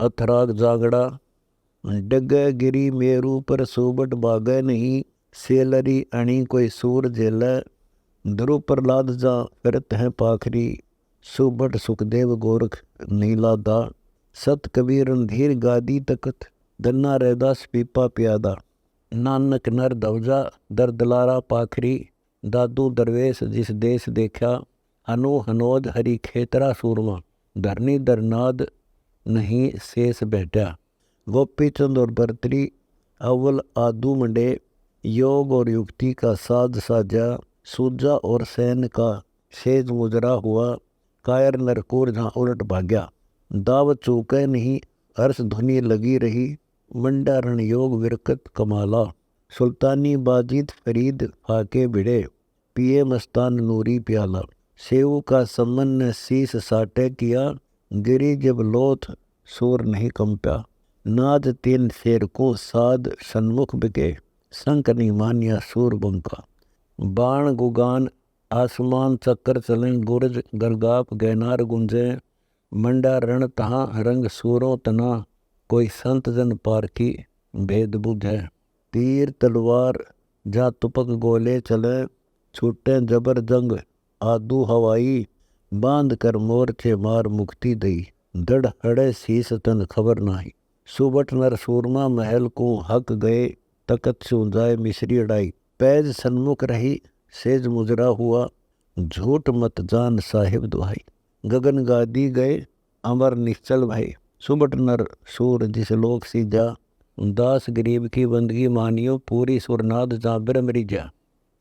अथराग जागड़ा। डगे गिरी मेरू पर सुबट बागे नहीं, सेलरी अणी कोई सूर जेल। ध्रुव प्रहलाद जा फिरत हैं पाखरी, सुबट सुखदेव गोरख नीलादा। सत कबीर रणधीर गादी तकत, धन्ना रैदास पीपा प्यादा। नानक नर दवजा दर दलारा पाखरी, दादू दरवेश जिस देश देखा। हनु हनोद हरि खेतरा सूरमा, धरनी दरनाद नहीं शेष बैठा। गोपी चंद और भरतरी अव्वल आदू मंडे, योग और युक्ति का साध साजा। सूजा और सैन का सेज मुजरा हुआ, कायर नरकोर जहाँ उलट भाग्या। दावत चूके नहीं हर्ष ध्वनि लगी रही, मंडारण योग विरकत कमाला। सुल्तानी बाजीत फरीद फाके भिड़े, पिए मस्तान नूरी प्याला। सेऊ का समन ने शीस साटे किया, गिरी जब लोथ सूर नहीं कंप्या। नाद तीन शेर को साध सन्मुख बिके, संक नहीं मानिया सूर बंका। बाण गुगान आसमान चक्कर चलें, गुरज गरगाप गैनार गुंजे। मंडा रण तहाँ रंग सूरों तना, कोई संत जन पार की भेद बुझे। तीर तलवार जा तुपक गोले चले, छूटे जबर जंग आदू हवाई। बांध कर मोर्चे मार मुक्ति दई, दड़ हड़े शीस तन खबर नाही। सुबट नर सूरमा महल को हक गए, तकत सुजाए मिश्री अड़ाई। पैज सन्मुख रही सेज मुजरा हुआ, झूठ मत जान साहिब दुहाई। गगन गादी गए अमर निश्चल भाई, सुबट नर सूर जिस लोक सीजा। दास गरीब की बंदगी मानियो, पूरी सुरनाद जा ब्रह्म रिजा।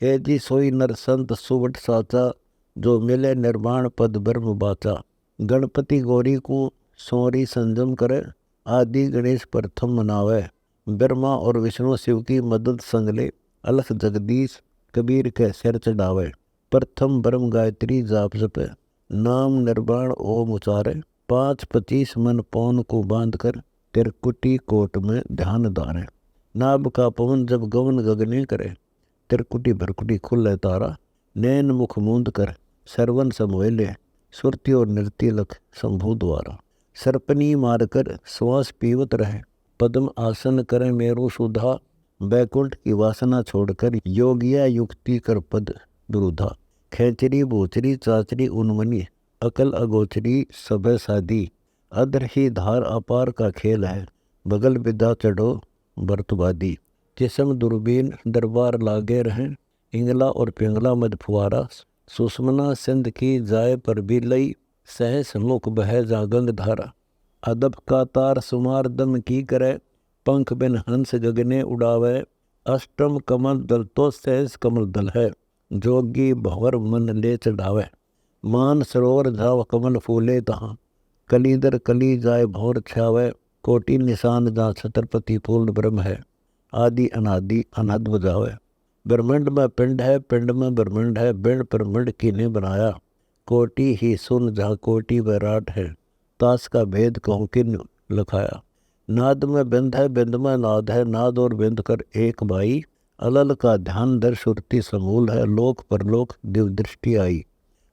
ए जी सोई नर संत सुबट साचा, जो मिले निर्वाण पद ब्रह्म बाचा। गणपति गौरी को सोरी संजम करे, आदि गणेश प्रथम मनावे। ब्रह्मा और विष्णु शिव की मदद संग ले, अलख जगदीश कबीर के सिर चढ़ावे। प्रथम ब्रह्म गायत्री जाप जपे, नाम निर्वाण ओम उचारे। 5-25 मन पौन को बांध कर, तिरकुटी कोट में ध्यान धारे। नाभ का पवन जब गवन गगने करे, तिरकुटी भरकुटी खुले तारा। नैन मुख मूंद कर सरवन समोले, सुरती और नृत्य लख शंभु द्वारा। सर्पनी मारकर श्वास पीवत रहे, पद्म आसन करे मेरु सुधा। बैकुंठ की वासना छोड़कर, योगिया युक्ति कर पद दुरुधा। खेचरी भोचरी चाचरी उन्मनी, अकल अगोचरी सब सादी। अधर ही धार अपार का खेल है, बगल विदा चढ़ो बर्तवादी। जिसम दुर्बीन दरबार लागे रहें, इंगला और पिंगला मद फुआरा। सुषमना सिंध की जाए पर भी लई, सहस मुख बह जागंग धारा। अदब का तार सुमार दम की करे, पंख बिन हंस गगने उड़ावे। अष्टम कमल दल तो सहस कमल दल है, जोगी भंवर मन ले चढ़ावे। मान सरोवर जाव कमल फूले तहाँ, कलीदर कली जाए भौर छावे। कोटि निशान जहाँ छत्रपति पूर्ण ब्रह्म है, आदि अनादि अनहद बजावे। ब्रह्मंड में पिंड है, पिंड में ब्रह्मंड है, बिंड ब्रह्मंड किने बनाया। कोटि ही सुन जहाँ कोटि विराट है, तास का भेद कहूँ किन लखाया। नाद में बिंद है, बिंद में नाद है, नाद और बिंद कर एक बाई। अलल का ध्यान दर सुरती समूल है, लोक परलोक दिव दृष्टि आई।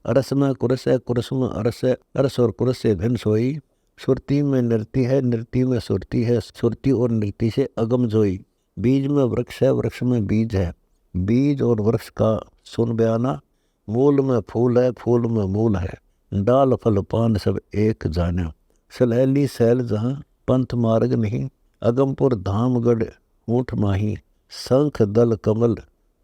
अरस में कुरस है, कुरस में अरस है, अरस और कुरस से भिन्न सोई। सुरती में नृत्य है, नृत्य में सुरती है, सुरती और नृत्य से अगम जोई। बीज में वृक्ष है, वृक्ष में बीज है, बीज और वृक्ष का सुन बयाना। मूल में फूल है, फूल में मूल है, डाल फल पान सब एक जाने। सलहली सैल जहाँ पंथ मार्ग नहीं, अगमपुर धामगढ़ ऊँट माही। शंख दल कमल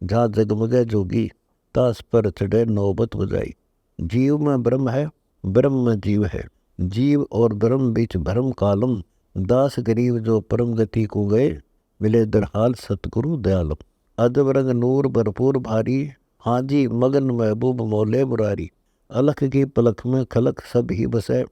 जहाँ जगमगे जोगी, तास पर चढ़े नौबत बजाई। जीव में ब्रह्म है, ब्रह्म में जीव है, जीव और ब्रह्म बीच भरम कालम। दास गरीब जो परम गति को गए, मिले दरहाल सतगुरु दयालम। अदब रंग नूर भरपूर भारी, हाजी मगन महबूब मौले मुरारी। अलख की पलक में खलक सब ही बसे,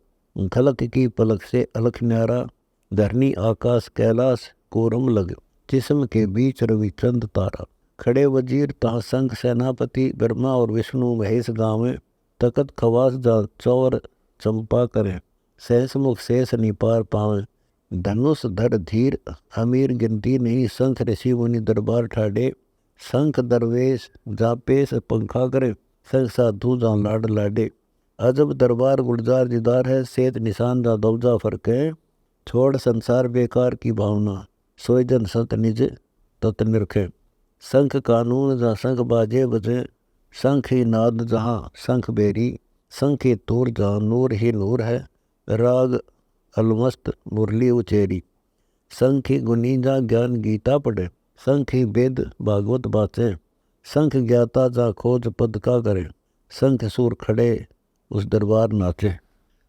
खलक की पलक से अलख न्यारा। धरनी आकाश कैलाश कोरम लग, जिस्म के बीच रवि चंद तारा। खड़े वजीर तहाँ संग सेनापति, ब्रह्मा और विष्णु महेश गाँव। तकत खवास जा चौर चंपा करे, सहस मुख शेष निपार पावे। धनुष धर धीर अमीर गिनती नहीं, शंख ऋषि मुनि दरबार ठाडे। शंख दरवेश जा पेश पंखा करे, संग साधु जा लाड लाडे। अजब दरबार गुलजार जिदार है, सेत निशान जा दौजा फरके। छोड़ संसार बेकार की भावना, सोई जन सत निज तत निरखे। शंख कानून जहाँ शंख बाजे बजे, शंख ही नाद जहाँ शंख बेरी। शंख ही तूर जहाँ नूर ही नूर है, राग अलमस्त मुरली उचेरी। शंख ही गुनी जहाँ ज्ञान गीता पढ़े, शंख ही वेद भागवत बाचे। शंख ज्ञाता जहाँ खोज पद का करे, शंख सूर खड़े उस दरबार नाचे।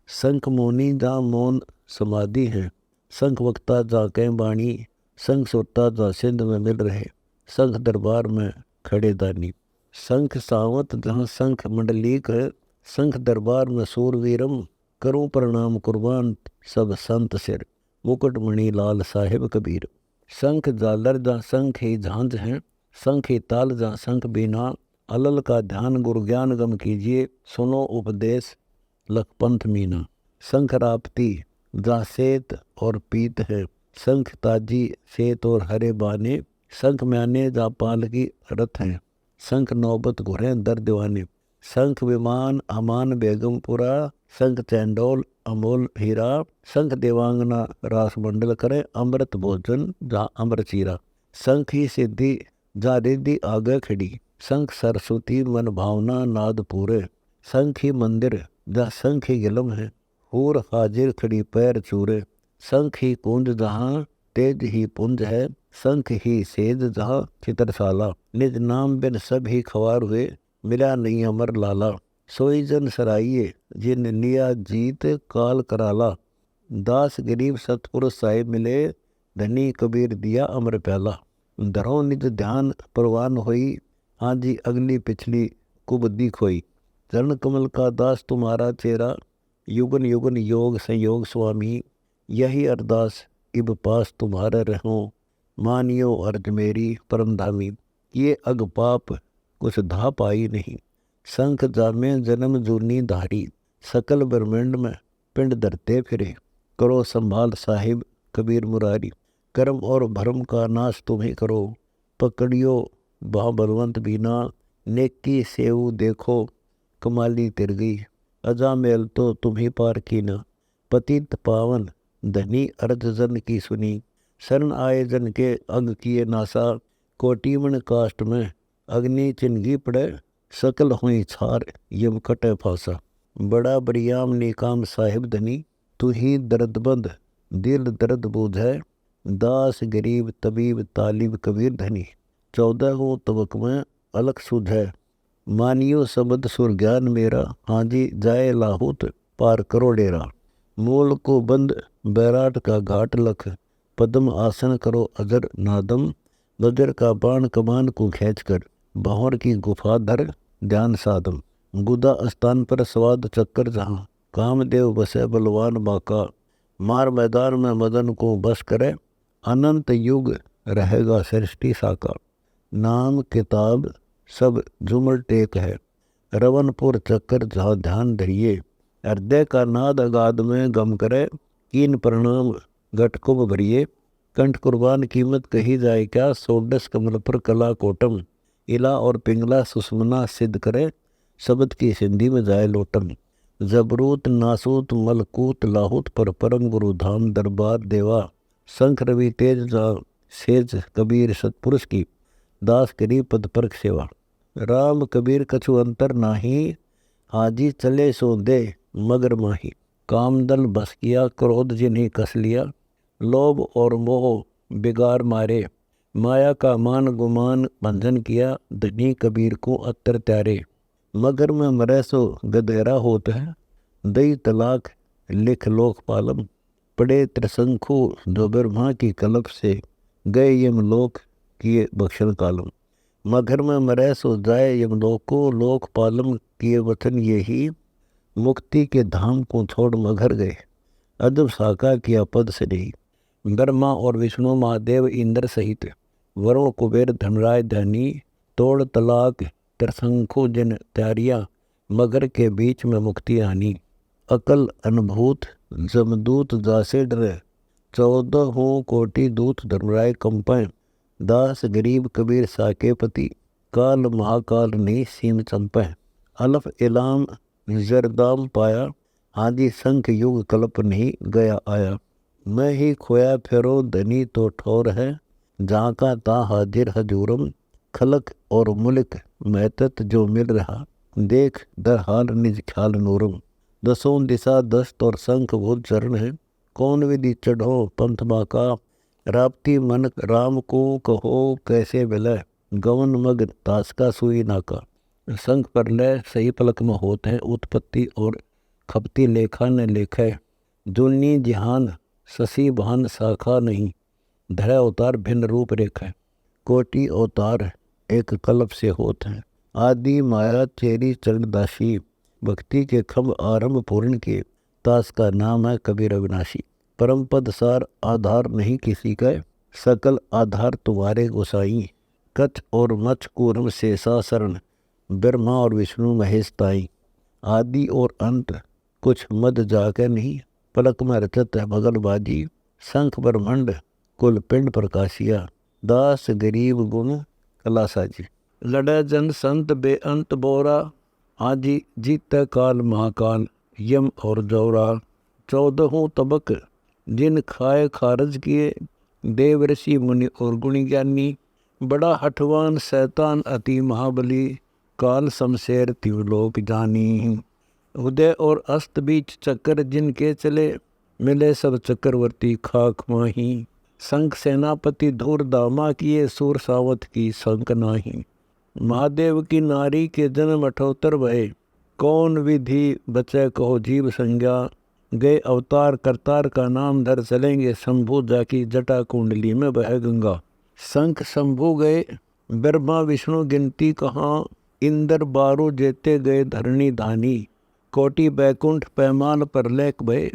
शंख मौनी जहाँ मौन समाधि है, शंख वक्ता जहाँ कह बाणी। शंख सुरता जहाँ सिंध में मिल रहे, शंख दरबार में खड़े दानी। शंख सावंत जहाँ शंख मंडलीक है, शंख दरबार में सूरवीरम। करूं प्रणाम कुर्बान सब संत सिर, मुकुटमणि लाल साहिब कबीर। शंख जालर जहाँ शंख ही झांझ है, शंख ही ताल जहाँ शंख बीना। अलल का ध्यान गुरु ज्ञान गम कीजिए, सुनो उपदेश लखपंथ मीना। शंख राप्ती जहाँ श्वेत और पीत है, शंख ताजी श्वेत और हरे बाने। शंख म्याने जहाँ पालकी रथ हैं, शंख नौबत घुरे दर दीवाने। शंख विमान अमान बेगमपुरा, शंख चैंडोल अमोल हीरा। शंख देवांगना रास मंडल करे, अमृत भोजन जहाँ अमर चीरा। शंख ही सिद्धि जहाँ रिद्धि आगे खड़ी, शंख सरस्वती मन भावना नाद पूरे। शंख ही मंदिर जहाँ शंख ही गिलम है, हूर हाजिर खड़ी पैर चूरे। शंख ही कुंज जहाँ तेज ही पुंज है, शंख ही सेज जहाँ चित्रशाला। निज नाम बिन सब ही खवार हुए, मिला नहीं अमर लाला। सोई जन सराइये जिन लिया जीत काल कराला। दास गरीब सतपुरुष साहिब मिले, धनी कबीर दिया अमर प्याला। धरो निज ध्यान परवान होई, हाँ जी अगली पिछली कुबुद्धि खोई। चरण कमल का दास तुम्हारा चेहरा, युगन युगन योग संयोग स्वामी। यही अरदास इब पास तुम्हारे रहो, मानियो अर्ज मेरी परम धामी। ये अग पाप कुछ धा पाई नहीं, शंख जामे जन्म जूनी धारी। सकल ब्रह्मांड में पिंड धरते फिरे, करो संभाल साहिब कबीर मुरारी। कर्म और भरम का नाश तुम्हें करो, पकड़ियो बाह बलवंत बीना। नेकी सेऊ देखो कमाली तिर गई, अजा मेल तो तुम्हें पार की न। पतित पावन धनी अर्ज जन की सुनी, शरण आए जन के अग किए नासा। कोटिमन काष्ट में अग्नि चिन्ही पड़े, सकल हुई छार यम कटे फासा। बड़ा बरियाम निकाम साहिब धनी, तू ही दर्दबंद दिल दर्द बूझै। दास गरीब तबीब तालिब कबीर धनी, 14 तबक में अलग सुझै। मानियो शब्द सुर ज्ञान मेरा, हाँ जी जाए लाहौत पार करो डेरा। मूल को बंद बैराट का घाट लख, पद्म आसन करो अजर नादम। वज्र का बाण कमान को खींच कर, बाहर की गुफा धर ध्यान साधम। गुदा स्थान पर स्वाद चक्कर जहाँ, कामदेव बसे बलवान बाका। मार मैदान में मदन को बस करे, अनंत युग रहेगा सृष्टि साका। नाम किताब सब झुमर टेक है, रवनपुर चक्कर जहाँ ध्यान धरिए। हृदय का नाद अगाध में गम करे, कीन प्रणाम घटकुब भरिए। कंठ कुर्बान कीमत कही जाए क्या, सोडस कमल पर कला कोटम। इला और पिंगला सुषमना सिद्ध करे, शब्द की सिंधी में जाए लोटम। जबरूत नासूत मलकूत लाहूत पर परम गुरु धाम दरबार देवा। शंख रवि तेज जा सेज कबीर सतपुरुष की, दास करी पद परख सेवा। राम कबीर कछु अंतर नाही, हाजी चले सो दे मगर माही। कामदल बस किया क्रोध जिन्हें कस लिया, लोभ और मोह बिगाड़ मारे। माया का मान गुमान बंधन किया, धनी कबीर को अत्तर त्यारे। मगर में मरे सो गधेरा होता है, दई तलाक लिख लोक पालम। पड़े त्रिशंखु जो ब्रह्मा की कलप से, गए यमलोक किए बख्शन कालम। मगर में मरे सो जाए यमलोक को, लोक पालम किए वचन यही। मुक्ति के धाम को छोड़ मगर गए, अदब साका किया पद से नहीं। ब्रह्मा और विष्णु महादेव इंद्र सहित, वरुण कुबेर धनराज धनी। तोड़ तलाक त्रिशंखु जिन त्यारिया, मगर के बीच में मुक्ति आनी। अकल अनुभूत जमदूत जासे डरे, 14 कोटि दूत धर्मराय कंपय। दास गरीब कबीर साके पति, काल महाकाल नहीं सीम चंपय। अलफ इलाम जरदाम पाया, हादी संख युग कल्प नहीं गया आया। मैं ही खोया फिरो धनी तो ठौर है, जहाँ का ता हाजिर हजूरम, खलक और मुल्क महतत जो मिल रहा, देख दर हाल निज ख्याल नूरम। दसों दिशा दस्त और शंख भूत चरण है, कौन विधि चढ़ो पंथ बाका, राप्ती मन राम को कहो कैसे मिले, गवन मग तास का सुई नाका। शंख पर लय सही पलक में होत है, उत्पत्ति और खपती लेखा न लेखे, जुलनी जिहान शशि भान शाखा नहीं, धरा अवतार भिन्न रूप रेखा, कोटि अवतार एक कल्प से होत हैं, आदि माया चेरी चरणदासी, भक्ति के खम्भ आरंभ पूर्ण के, तास का नाम है कबीर अविनाशी। परम पद सार आधार नहीं किसी का, सकल आधार तुम्हारे गोसाई, कच और मच कूर्म शेषा शरण, ब्रह्मा और विष्णु महेश ताई, आदि और अंत कुछ मद जाके नहीं, पलक में रचत है भगलबाजी, शंख ब्रह्मंड कुल पिंड प्रकाशिया, दास गरीब गुण कलासा जी। लड़े जन संत बेअंत बोरा, आजी जीत काल महाकाल, यम और जौरा, 14 तबक जिन खाए खारज किए, देव ऋषि मुनि और गुणी ज्ञानी, बड़ा हठवान शैतान अति महाबली, काल शमशेर त्रिलोक जानी। उदय और अस्त बीच चक्कर जिनके चले, मिले सब चक्रवर्ती खाक माही, शंख सेनापति धूर दामा किए, सूर सावत की शंक नाही। महादेव की नारी के जन्म 78 भये, कौन विधि बचे कहो जीव संज्ञा, गए अवतार करतार का नाम धर चलेंगे, शंभु जाकी जटा कुंडली में बह गंगा। शंख शंभु गए ब्रह्मा विष्णु गिनती कहाँ, इंद्र बारू जेते गए धरणी धानी, कोटि बैकुंठ पैमान पर लेख भय,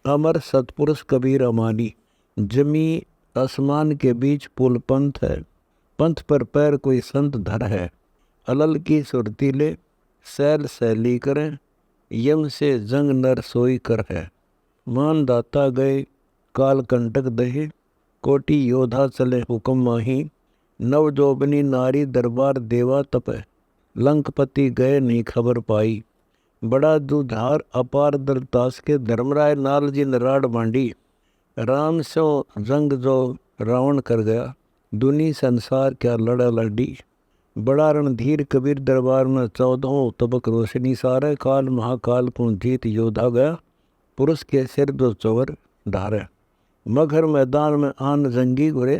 अमर सतपुरुष कबीर अमानी। जमी आसमान के बीच पुल पंथ है, पंथ पर पैर कोई संत धर है, अलल की सुरती ले सैल सैली करें, यम से जंग नर सोई कर है। मान दाता गए काल कंटक दहे, कोटि योद्धा चले हुक्म माही, नव जोबनी नारी दरबार देवा तपे, लंकपति गए नहीं खबर पाई। बड़ा जुझार अपार दलतास के, धर्मराय नाल जी नराड़ बांडी, राम सो जंग जो रावण कर गया, दुनी संसार क्या लड़ा लड़ी। बड़ा रणधीर कबीर दरबार में 14 तबक रोशनी सारे, काल महाकाल को जीत योद्धा गया, पुरुष के सिर जो चौर ढारे। मगर मैदान में आन जंगी घुरे,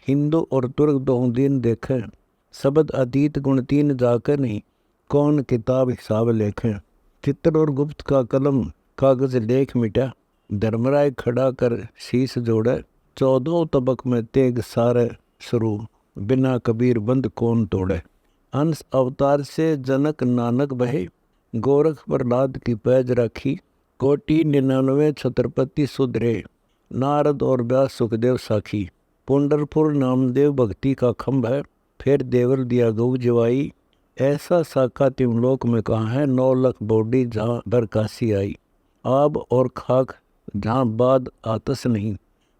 हिंदू और तुर्क 2 दिन देखे, शब्द अतीत गुण 3 जाकर नहीं, कौन किताब हिसाब लेखें। चित्र और गुप्त का कलम कागज लेख मिटा, धर्मराय खड़ा कर शीश जोड़े, 14 तबक में तेग सारे शुरू, बिना कबीर बंद कौन तोड़े। अंश अवतार से जनक नानक बहे, गोरख प्रहलाद की पैज रखी, कोटि 99 छत्रपति सुधरे, नारद और व्यास सुखदेव साखी। पुंडरपुर नामदेव भक्ति का खम्भ है, फिर देवर दिया गौ जवाई, ऐसा साखा तिमलोक में कहाँ है, 9 लाख बॉडी जहाँ बरकासी आई। आब और खाक जहाँ बाद आतस नहीं,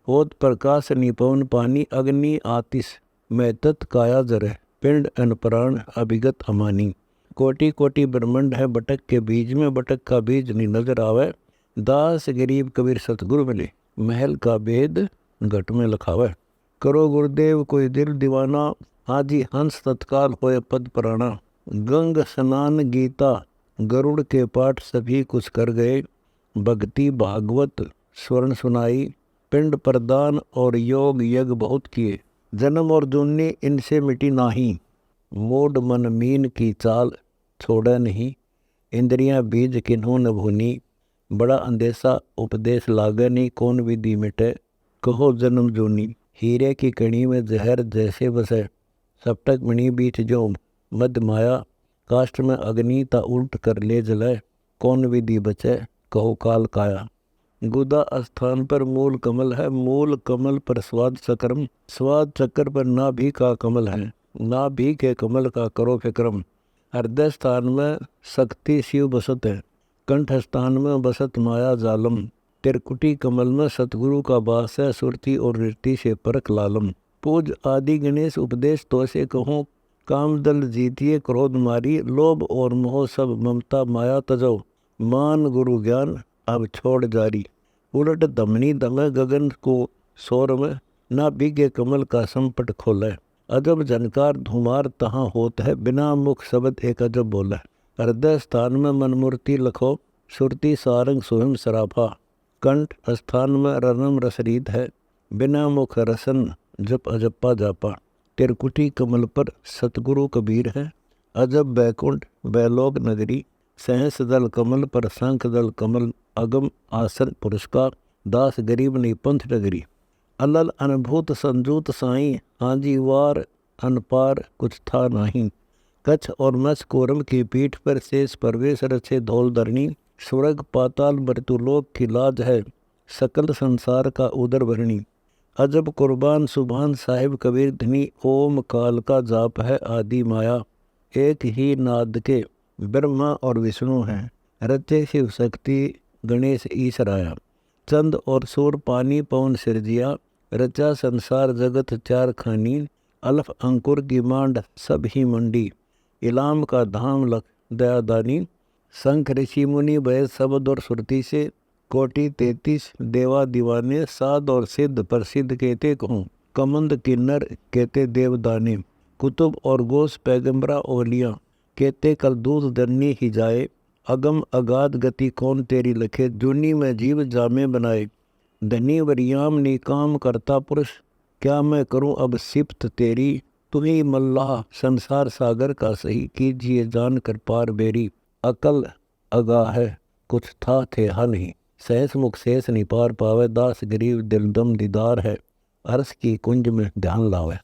होत प्रकाश निपवन पानी, अग्नि आतिश में तत् काया जरे, पिंड अनप्राण अभिगत अमानी। कोटि कोटि ब्रह्मंड है बटक के बीज में, बटक का बीज नहीं नजर आवे, दास गरीब कबीर सतगुरु मिले, महल का भेद घट में लखावे। करो गुरुदेव कोई दिल दीवाना, आजी हंस तत्काल होए पद प्राणा। गंग स्नान गीता गरुड़ के पाठ सभी कुछ कर गए, भक्ति भागवत स्वर्ण सुनाई, पिंड प्रदान और योग यज्ञ बहुत किए, जन्म और जुन्नी इनसे मिटी नाही। मोड मन मीन की चाल छोड़ा नहीं, इंद्रियां बीज किन्हों न भूनी, बड़ा अंदेशा उपदेश लागे नहीं, कौन विधि मिटे कहो जन्म जूनी। हीरे की कणी में जहर जैसे बसे, सप्तक मणि बीच जो मद माया, काष्ठ में अग्नि ता उल्ट कर ले जलाए, कौन विधि बचे कहो काल काया। गुदा स्थान पर मूल कमल है, मूल कमल पर स्वाद चक्रम, स्वाद चक्र पर नाभि का कमल है, नाभि के कमल का करो फिक्रम। हृदय स्थान में शक्ति शिव बसत है, कंठ स्थान में बसत माया जालम, त्रिकुटी कमल में सतगुरु का वास है, सुरति और ऋति से परख लालम। पूज आदि गणेश उपदेश तो से कहूँ, काम दल जीतिए क्रोध मारी, लोभ और मोह सब ममता माया तजो, मान गुरु ज्ञान अब छोड़ जारी। उलट धमनी दमे गगन को शोर में, ना बीगे कमल का संपट खोले। अजब जनकार धुमार तहाँ होत है, बिना मुख शब्द एक अजब बोले। हृदय स्थान में मनमूर्ति लखो, सुरती सारंग सुहिम सराफा। कंठ स्थान में रनम रसरीत है, बिना मुख रसन जप अजप्पा जापा। तिरकुटी कमल पर सतगुरु कबीर है, अजब बैकुंठ बैलोक नगरी। सहस दल कमल पर शंख दल कमल, अगम आसन पुरस्कार। दास गरीब नहीं पंथ नगरी। अलल अनुभूत संजूत साई, हाजी वार अनपार कुछ था नहीं। कच्छ और मत्स कोरम की पीठ पर शेष परवेश रचे धौल धरणी। स्वर्ग पाताल मृत्युलोक की लाज है, सकल संसार का उदर भरणी। अजब कुर्बान सुभान साहिब कबीर धनी, ओम काल का जाप है आदि माया। एक ही नाद के ब्रह्मा और विष्णु हैं, रचे शिव शक्ति गणेश ईश्वराया। चंद और सूर पानी पवन सिरजिया, रचा संसार जगत चार खानी। अल्फ अंकुर की मांड सब ही मंडी, इलाम का धाम लख दयादानी। शंख ऋषि मुनि भय शब्द और सुरती से, कोटि 33 देवा दीवाने। साध और सिद्ध प्रसिद्ध कहते कहूँ, कमंद किन्नर कहते देवदाने। कुतुब और गोस पैगंबरा ओलियाँ, कहते कल दूध दन्नी ही जाए। अगम अगाध गति कौन तेरी लखे, जूनी में जीव जामे बनाए। धनी वरियाम निकाम करता पुरुष, क्या मैं करूं अब सिफ्त तेरी। तुम्ही मल्लाह संसार सागर का सही, कीजिए जान कर पार बेरी। अकल अगा है कुछ था थे हा नहीं, सहस मुख शेष नहीं पार पावे। दास गरीब दिल दम दीदार है, अर्श की कुंज में ध्यान लावे।